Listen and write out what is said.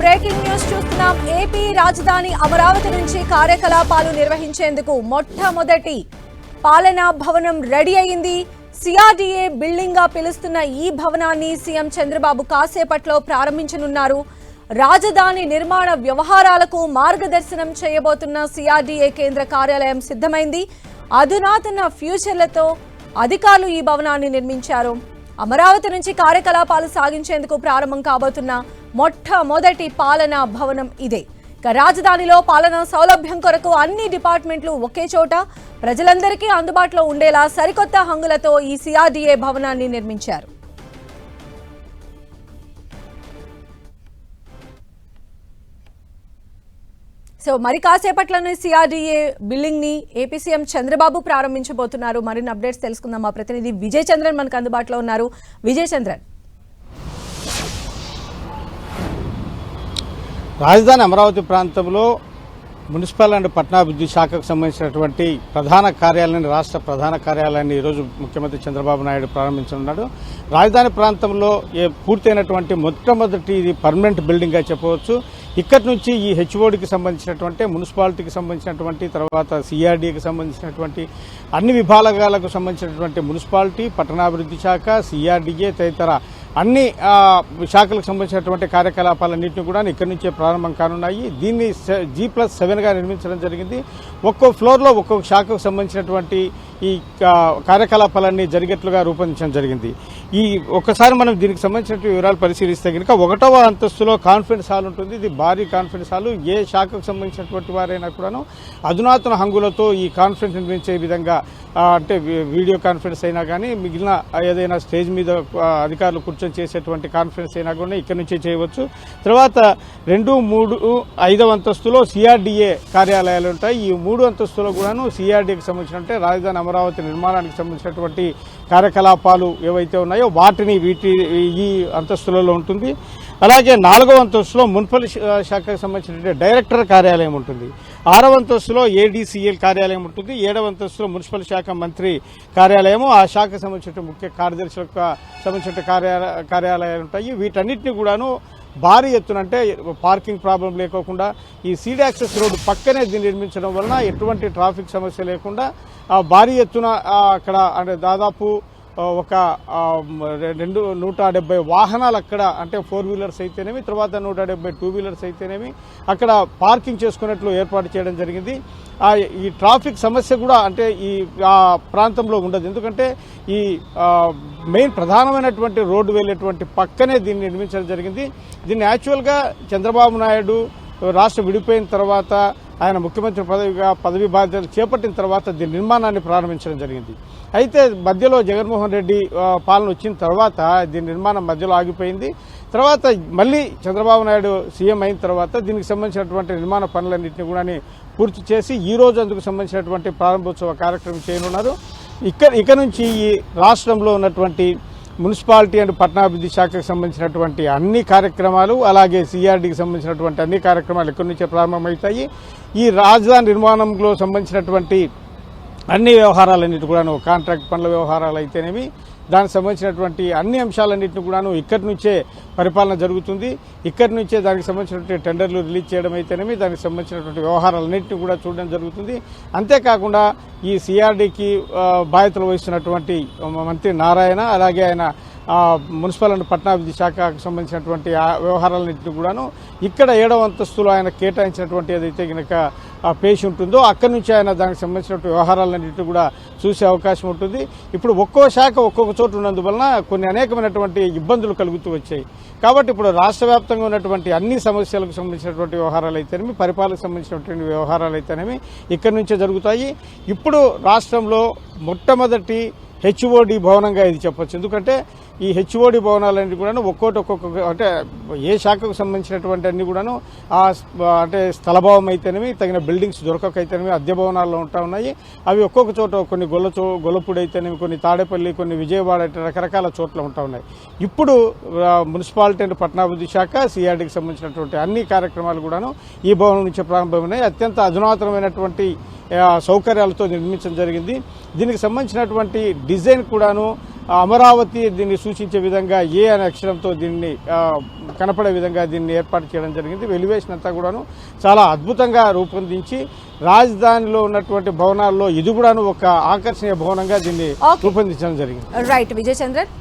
Breaking news చూస్తున్నాం. AP రాజధాని అమరావతి నుంచి కార్యకలాపాలు నిర్వహించేందుకు మొట్టమొదటి పాలనా భవనం రెడీ అయింది. సిఆర్డీఏ బిల్డింగ్ గా పిలుస్తున్న ఈ భవనాన్ని సీఎం చంద్రబాబు కాసేపట్లో ప్రారంభించనున్నారు. రాజధాని నిర్మాణ వ్యవహారాలకు మార్గదర్శనం చేయబోతున్న సిఆర్డీఏ కేంద్ర కార్యాలయం సిద్ధమైంది. అధునాతన ఫ్యూచర్లతో అధికారులు ఈ భవనాన్ని నిర్మించారు. అమరావతి నుంచి కార్యకలాపాలు సాగించేందుకు ప్రారంభం కాబోతున్న మొట్టమొదటి పాలనా భవనం ఇదే. రాజధానిలో పాలనా సౌలభ్యం కొరకు అన్ని డిపార్ట్మెంట్లు ఒకే చోట ప్రజలందరికీ అందుబాటులో ఉండేలా సరికొత్త హంగులతో ఈ సిఆర్డీఏ భవనాన్ని నిర్మించారు. సో మరి కాసేపట్లోనే సిఆర్డీఏ బిల్డింగ్ ని ఏపీ సీఎం చంద్రబాబు ప్రారంభించబోతున్నారు. మరిన్ని అప్డేట్స్ తెలుసుకుందాం. మా ప్రతినిధి విజయ్ చంద్రన్ మనకు అందుబాటులో ఉన్నారు. విజయ్ చంద్రన్, రాజధాని అమరావతి ప్రాంతంలో మున్సిపల్ అండ్ పట్టణాభివృద్ధి శాఖకు సంబంధించినటువంటి ప్రధాన కార్యాలయాన్ని, రాష్ట్ర ప్రధాన కార్యాలయాన్ని ఈరోజు ముఖ్యమంత్రి చంద్రబాబు నాయుడు ప్రారంభించనున్నాడు. రాజధాని ప్రాంతంలో పూర్తయినటువంటి మొట్టమొదటి ఇది పర్మనెంట్ బిల్డింగ్ గా చెప్పవచ్చు. ఇక్కడి నుంచి ఈ హెచ్ఓడికి సంబంధించినటువంటి, మున్సిపాలిటీకి సంబంధించినటువంటి, తర్వాత సిఆర్డీకి సంబంధించినటువంటి అన్ని విభాగాలకు సంబంధించినటువంటి మున్సిపాలిటీ, పట్టణాభివృద్ధి శాఖ, సిఆర్డీఏ తదితర అన్ని శాఖలకు సంబంధించినటువంటి కార్యకలాపాలన్నింటినీ కూడా ఇక్కడి నుంచే ప్రారంభం కానున్నాయి. దీన్ని G+7 గా నిర్మించడం జరిగింది. ఒక్కో ఫ్లోర్లో ఒక్కొక్క శాఖకు సంబంధించినటువంటి ఈ కార్యకలాపాలన్నీ జరిగేట్లుగా రూపొందించడం జరిగింది. ఈ ఒక్కసారి మనం దీనికి సంబంధించిన వివరాలు పరిశీలిస్తే కనుక 1వ అంతస్తులో కాన్ఫరెన్స్ హాల్ ఉంటుంది. ఇది భారీ కాన్ఫరెన్స్ హాల్. ఏ శాఖకు సంబంధించినటువంటి వారైనా కూడాను అధునాతన హంగులతో ఈ కాన్ఫరెన్స్ నిర్మించే విధంగా, అంటే వీడియో కాన్ఫరెన్స్ అయినా కానీ, మిగిలిన ఏదైనా స్టేజ్ మీద అధికారులు కూర్చొని చేసేటువంటి కాన్ఫరెన్స్ అయినా కూడా ఇక్కడి నుంచే చేయవచ్చు. తర్వాత 2, 3, 5వ అంతస్తులో సిఆర్డీఏ కార్యాలయాలు ఉంటాయి. ఈ 3 అంతస్తులో కూడాను సిఆర్డీకి సంబంధించిన రాజధాని అమరావతి నిర్మాణానికి సంబంధించినటువంటి కార్యకలాపాలు ఏవైతే ఉన్నాయో వాటిని ఈ అంతస్తులలో ఉంటుంది. అలాగే 4వ అంతస్తులో మున్సిపల్ శాఖకు సంబంధించిన డైరెక్టర్ కార్యాలయం ఉంటుంది. 6వ అంతస్తులో ఏడీసీఎల్ కార్యాలయం ఉంటుంది. 7వ అంతస్తులో మున్సిపల్ శాఖ మంత్రి కార్యాలయము, ఆ శాఖకు సంబంధించిన ముఖ్య కార్యదర్శులకు సంబంధించిన కార్యాలయాలు ఉంటాయి. వీటన్నిటిని కూడాను భారీ ఎత్తున, అంటే పార్కింగ్ ప్రాబ్లం లేకోకుండా ఈ సీడ్ యాక్సెస్ రోడ్డు పక్కనే దీన్ని నిర్మించడం వలన ఎటువంటి ట్రాఫిక్ సమస్య లేకుండా భారీ ఎత్తున అక్కడ, అంటే దాదాపు ఒక 170 వాహనాలు అక్కడ, అంటే 4 వీలర్స్ అయితేనేమి, తర్వాత 170 2 వీలర్స్ అయితేనేమి అక్కడ పార్కింగ్ చేసుకున్నట్లు ఏర్పాటు చేయడం జరిగింది. ఈ ట్రాఫిక్ సమస్య కూడా అంటే ఈ ప్రాంతంలో ఉండదు. ఎందుకంటే ఈ మెయిన్ ప్రధానమైనటువంటి రోడ్డు వెళ్లేటువంటి పక్కనే దీన్ని నిర్మించడం జరిగింది. దీన్ని యాక్చువల్గా చంద్రబాబు నాయుడు రాష్ట్ర విడిపోయిన తర్వాత, ఆయన ముఖ్యమంత్రి పదవి బాధ్యతలు చేపట్టిన తర్వాత దీని నిర్మాణాన్ని ప్రారంభించడం జరిగింది. అయితే మధ్యలో జగన్మోహన్ రెడ్డి పాలన వచ్చిన తర్వాత దీని నిర్మాణం మధ్యలో ఆగిపోయింది. తర్వాత మళ్లీ చంద్రబాబు నాయుడు సీఎం అయిన తర్వాత దీనికి సంబంధించినటువంటి నిర్మాణ పనులన్నింటినీ కూడా పూర్తి చేసి ఈ రోజు అందుకు సంబంధించినటువంటి ప్రారంభోత్సవ కార్యక్రమం చేయనున్నారు. ఇక నుంచి ఈ రాష్ట్రంలో ఉన్నటువంటి మున్సిపాలిటీ అండ్ పట్టణాభివృద్ధి శాఖకు సంబంధించినటువంటి అన్ని కార్యక్రమాలు, అలాగే సిఆర్డీకి సంబంధించినటువంటి అన్ని కార్యక్రమాలు ఇక్కడి నుంచే ప్రారంభమవుతాయి. ఈ రాజధాని నిర్మాణంలో సంబంధించినటువంటి అన్ని వ్యవహారాలన్నిటి కూడాను, కాంట్రాక్ట్ పనుల వ్యవహారాలు అయితేనేమి, దానికి సంబంధించినటువంటి అన్ని అంశాలన్నింటినీ కూడాను ఇక్కడి నుంచే పరిపాలన జరుగుతుంది. ఇక్కడి నుంచే దానికి సంబంధించినటువంటి టెండర్లు రిలీజ్ చేయడం అయితేనేమి, దానికి సంబంధించినటువంటి వ్యవహారాలన్నింటినీ కూడా చూడడం జరుగుతుంది. అంతేకాకుండా ఈ సిఆర్డీకి బాధ్యతలు వహిస్తున్నటువంటి మంత్రి నారాయణ, అలాగే ఆయన మున్సిపల్ అండ్ పట్టణాభివృద్ధి శాఖకు సంబంధించినటువంటి వ్యవహారాలన్నింటినీ కూడాను ఇక్కడ 7వ అంతస్తులో ఆయన కేటాయించినటువంటి ఏదైతే కనుక పేషి ఉంటుందో అక్కడి నుంచి ఆయన దానికి సంబంధించినటువంటి వ్యవహారాలన్నింటినీ కూడా చూసే అవకాశం ఉంటుంది. ఇప్పుడు ఒక్కో శాఖ ఒక్కొక్క చోటు ఉన్నందువలన కొన్ని అనేకమైనటువంటి ఇబ్బందులు కలుగుతూ వచ్చాయి. కాబట్టి ఇప్పుడు రాష్ట్ర వ్యాప్తంగా ఉన్నటువంటి అన్ని సమస్యలకు సంబంధించినటువంటి వ్యవహారాలు అయితేనేమి, పరిపాలనకు సంబంధించినటువంటి వ్యవహారాలు అయితేనేమి ఇక్కడి నుంచే జరుగుతాయి. ఇప్పుడు రాష్ట్రంలో మొట్టమొదటి హెచ్ఓడి భవనంగా ఇది చెప్పొచ్చు. ఎందుకంటే ఈ హెచ్ఓడి భవనాలన్నీ కూడా ఒక్కొక్క, అంటే ఏ శాఖకు సంబంధించినటువంటి అన్ని కూడాను అంటే స్థలభావం అయితేనేమి, తగిన బిల్డింగ్స్ దొరకకైతేనేమి అద్దె భవనాల్లో ఉంటా ఉన్నాయి. అవి ఒక్కొక్క చోట, కొన్ని గొల్లపూడి అయితేనేమి, కొన్ని తాడేపల్లి, కొన్ని విజయవాడ, రకరకాల చోట్ల ఉంటా ఉన్నాయి. ఇప్పుడు మున్సిపాలిటీ అండ్ పట్టణాభివృద్ధి శాఖ, సిఆర్డీకి సంబంధించినటువంటి అన్ని కార్యక్రమాలు కూడాను ఈ భవనం నుంచి ప్రారంభమైనాయి. అత్యంత అధునాతనమైనటువంటి సౌకర్యాలతో నిర్మించడం జరిగింది. దీనికి సంబంధించినటువంటి డిజైన్ కూడాను అమరావతి దీన్ని సూచించే విధంగా ఏ అనే అక్షరంతో దీన్ని కనపడే విధంగా దీన్ని ఏర్పాటు చేయడం జరిగింది. ఎలివేషన్ అంతా కూడాను చాలా అద్భుతంగా రూపొందించి రాజధానిలో ఉన్నటువంటి భవనాల్లో ఇది కూడాను ఒక ఆకర్షణీయ భవనంగా దీన్ని రూపొందించడం జరిగింది. రైట్ విజయ్ చంద్రన్.